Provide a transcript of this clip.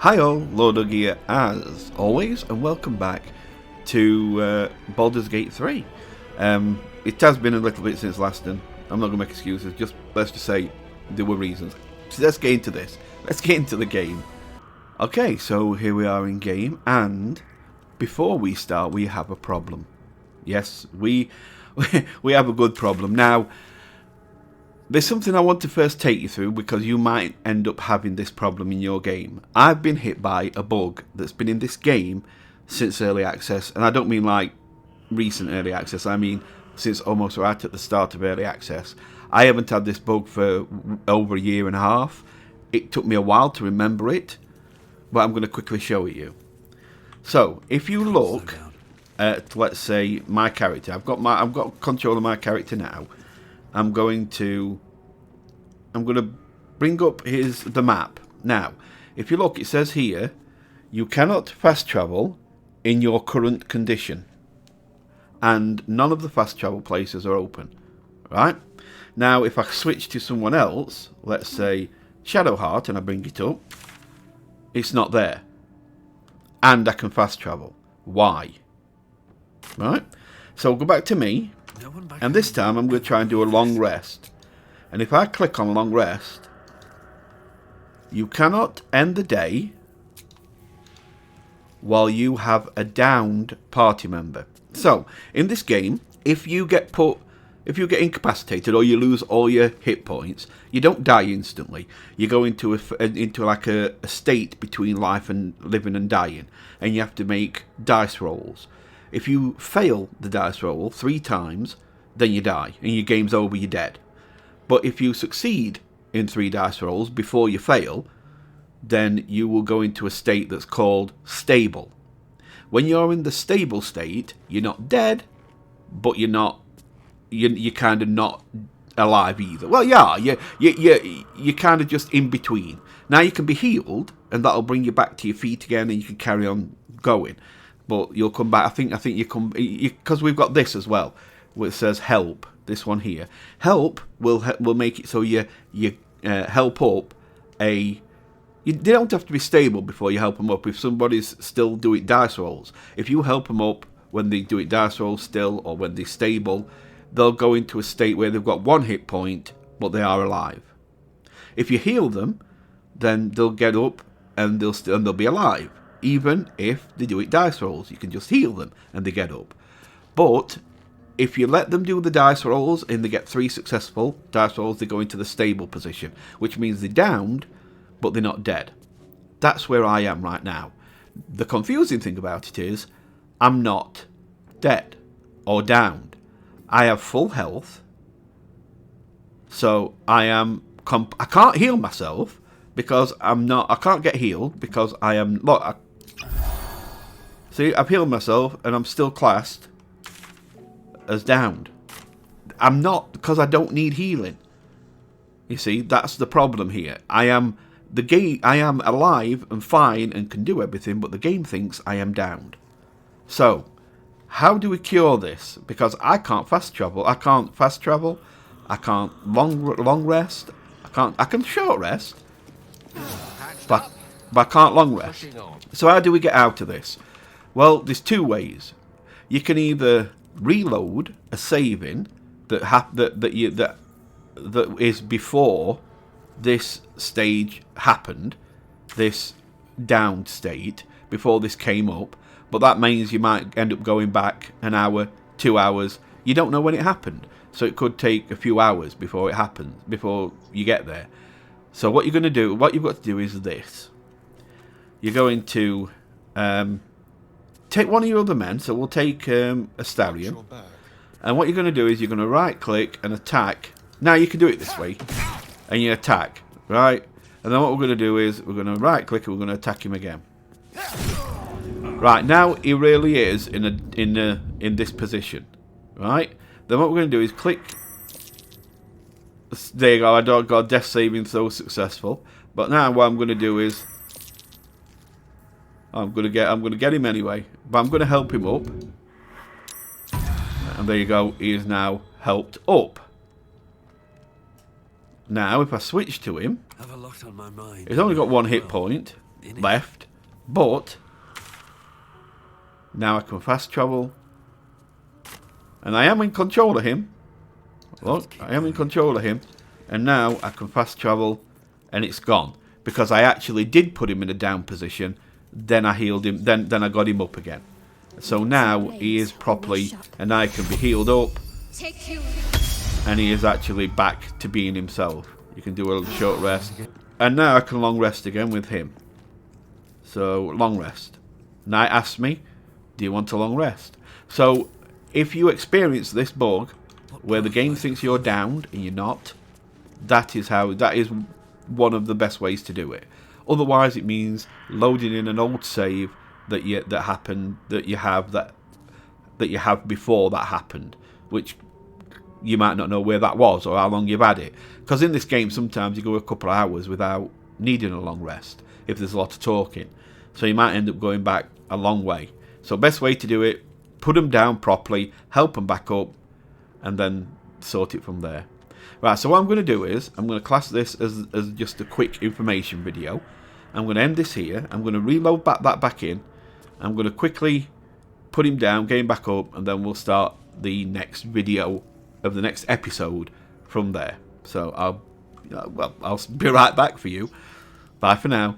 Hi all, Lord of Gear as always, and welcome back to Baldur's Gate 3. It has been a little bit since last, and I'm not going to make excuses, let's just say there were reasons. So let's get into this. Let's get into the game. Okay, so here we are in game, and before we start, we have a problem. Yes, we have a good problem. Now, there's something I want to first take you through because you might end up having this problem in your game. I've been hit by a bug that's been in this game since early access, and I don't mean like recent early access, I mean since almost right at the start of early access. I haven't had this bug for over a year and a half. It took me a while to remember it, but I'm going to quickly show it you. So if you look at, let's say, my character, I've got control of my character now. I'm going to bring up the map. Now, if you look, it says here, you cannot fast travel in your current condition. And none of the fast travel places are open. Right? Now, if I switch to someone else, let's say Shadowheart, and I bring it up, it's not there. And I can fast travel. Why? Right? So we'll go back to me. And this time I'm going to try and do a long rest. And if I click on long rest, you cannot end the day while you have a downed party member. So, in this game, if you get incapacitated or you lose all your hit points, you don't die instantly. You go into a state between life and living and dying, and you have to make dice rolls. If you fail the dice roll 3 times, then you die, and your game's over, you're dead. But if you succeed in 3 dice rolls before you fail, then you will go into a state that's called stable. When you're in the stable state, you're not dead, but you're kind of not alive either. Well, yeah, you're kind of just in between. Now you can be healed, and that'll bring you back to your feet again, and you can carry on going. But you'll come back. I think you come because we've got this as well, which says help. This one here, help will make it so you help up a. They don't have to be stable before you help them up. If somebody's still doing dice rolls, if you help them up when they do it dice rolls still, or when they're stable, they'll go into a state where they've got 1 hit point, but they are alive. If you heal them, then they'll get up and they'll be alive. Even if they do it dice rolls, you can just heal them and they get up. But if you let them do the dice rolls and they get 3 successful dice rolls, they go into the stable position, which means they're downed, but they're not dead. That's where I am right now. The confusing thing about it is, I'm not dead or downed. I have full health, so I can't heal myself because I can't get healed because I am. Look, see, I've healed myself and I'm still classed as downed. I'm not, because I don't need healing. You see, that's the problem here. I am alive and fine and can do everything, but the game thinks I am downed. So, how do we cure this? Because I can't fast travel. I can't fast travel. I can't long rest. I can short rest, but I can't long rest. So how do we get out of this? Well, there's 2 ways. You can either reload a saving that is before this stage happened, this downed state, before this came up, but that means you might end up going back an hour, 2 hours. You don't know when it happened, so it could take a few hours before it happens, before you get there. So what you've got to do is this. You're going to take one of your other men, so we'll take Astarion. And what you're going to do is you're going to right click and attack. Now you can do it this way. And you attack, right? And then what we're going to do is we're going to right click and we're going to attack him again. Right, now he really is in this position. Right? Then what we're going to do is click. There you go, I got death saving throw successful. But now what I'm going to do is I'm going to get him anyway, but I'm going to help him up. And there you go, he is now helped up. Now, if I switch to him, he's only got 1 hit point, left, but now I can fast travel, and I am in control of him. Look, I am in control of him, and now I can fast travel, and it's gone because I actually did put him in a down position. Then I healed him. Then I got him up again. So now he is properly, and I can be healed up, and he is actually back to being himself. You can do a short rest, and now I can long rest again with him. So long rest. Knight asks me, "Do you want a long rest?" So if you experience this bug where the game thinks you're downed and you're not, that is one of the best ways to do it. Otherwise, it means loading in an old save that you have before that happened, which you might not know where that was or how long you've had it. Because in this game, sometimes you go a couple of hours without needing a long rest if there's a lot of talking. So you might end up going back a long way. So best way to do it, put them down properly, help them back up, and then sort it from there. Right, so what I'm going to do is, I'm going to class this as just a quick information video. I'm going to end this here. I'm going to reload that back in. I'm going to quickly put him down, get him back up, and then we'll start the next video of the next episode from there. So I'll be right back for you. Bye for now.